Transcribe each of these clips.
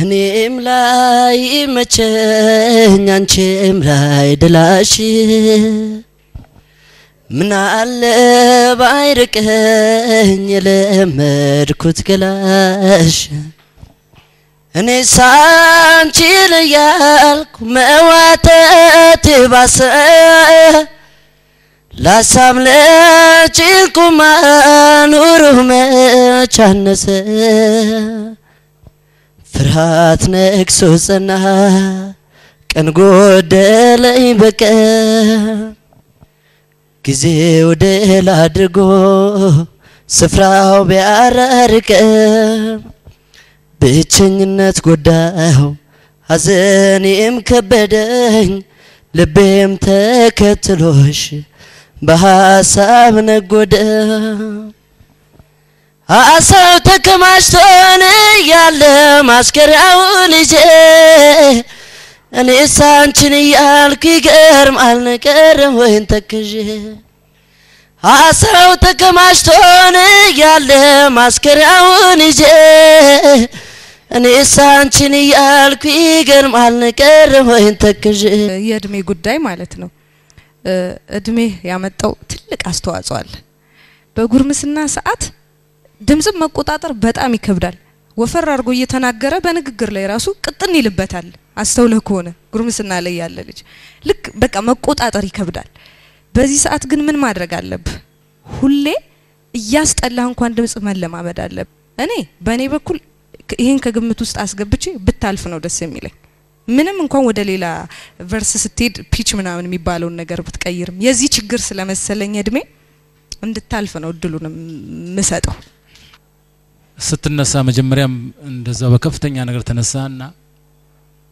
እኔም ላይ መቸኝ አንቺም ላይ ድላሽ ምን አለ ባይርቀኝ ለመድኩት ገላሽ እኔ ሳንቺ ለያልኩ መዋተት ባሰ ላሳም ለጭልቁማ ኑሩ መቻነሰ ፍርሃት ነክሶ ጸና ቀን ጎደለኝ በቀ ጊዜው ደል አድርጎ ስፍራው ቢያራርቀ ብቸኝነት ጎዳው ሐዘኔም ከበደኝ ልቤም ተከትሎሽ በሐሳብ ነጎደ አሳው ተከማችቶን ያለ ማስከራው ልጄ እኔ ሳንቺን ያልኩ ይገርማል ነገርም ወይን ተከጀ አሳው ተከማችቶን ያለ ማስከራው ልጄ እኔ ሳንቺን ያልኩ ይገርማል ነገርም ወይን ተከጀ የእድሜ ጉዳይ ማለት ነው እድሜ ያመጣው ትልቅ አስተዋጽኦ አለ በጉርምስና ሰዓት ድምጽ መቆጣጠር በጣም ይከብዳል ወፈር አርጎ እየተናገረ በንግግር ላይ ራሱ ቅጥን ይልበታል አስተውለህ ከሆነ ጉርምስና ላይ ያለ ልጅ ልክ በቃ መቆጣጠር ይከብዳል በዚህ ሰዓት ግን ምን ማድረግ አለብህ ሁሌ እያስጠላህ እንኳን ድምጽ መለማመድ አለብህ እኔ በእኔ በኩል ይሄን ከግምት ውስጥ አስገብቼ ብታልፍ ነው ደስ የሚለኝ ምንም እንኳን ወደ ሌላ ቨርስ ስትሄድ ፒች ምናምን የሚባለው ነገር ብትቀይርም የዚህ ችግር ስለመሰለኝ እድሜ እንድታልፍ ነው እድሉን መስጠው ስትነሳ መጀመሪያም እንደዛ በከፍተኛ ነገር ተነሳና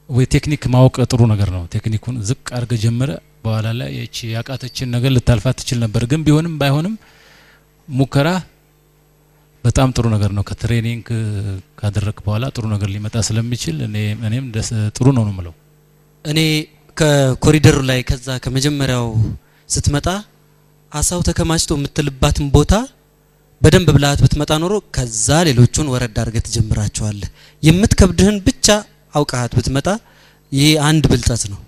ወይ ቴክኒክ ማወቅ ጥሩ ነገር ነው ቴክኒኩን ዝቅ አርገ ጀመረ በኋላ ላይ እቺ ያቃተችን ነገር ልታልፋት ትችል ነበር ግን ቢሆንም ባይሆንም ሙከራ በጣም ጥሩ ነገር ነው ከትሬኒንግ ካደረክ በኋላ ጥሩ ነገር ሊመጣ ስለሚችል እኔም ጥሩ ነው ማለት እኔ ከኮሪደሩ ላይ ከዛ ከመጀመሪያው ስትመጣ አሳው ተከማችቶ የምትልባትን ቦታ በደንብ ብላት ብትመጣ ኖሮ ከዛ ሌሎቹን ወረድ አርገት ጀምራቸዋል የምትከብድህን ብቻ አውቃት ብትመጣ ይሄ አንድ ብልጣት ነው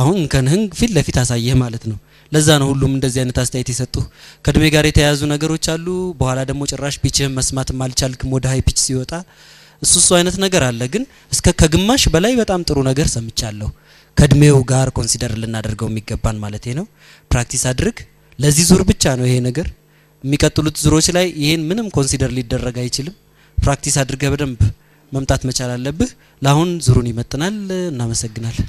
አሁን ከነህን ፊት ለፊት አሳየህ ማለት ነው ለዛ ነው ሁሉም እንደዚህ አይነት አስተያየት ይሰጡ ከድሜ ጋር የተያዙ ነገሮች አሉ በኋላ ደግሞ ጭራሽ ፒችህን መስማት ማልቻልክም ወደ ሃይ ፒች ሲወጣ እሱሱ አይነት ነገር አለ ግን እስከ ከግማሽ በላይ በጣም ጥሩ ነገር ሰምቻለሁ ከድሜው ጋር ኮንሲደር ልናደርገው የሚገባን ማለት ነው ፕራክቲስ አድርግ ለዚህ ዙር ብቻ ነው ይሄ ነገር የሚቀጥሉት ዙሮች ላይ ይሄን ምንም ኮንሲደር ሊደረግ አይችልም ፕራክቲስ አድርገህ በደንብ መምጣት መቻል አለብህ ለአሁን ዙሩን ይመጥናል እናመሰግናለን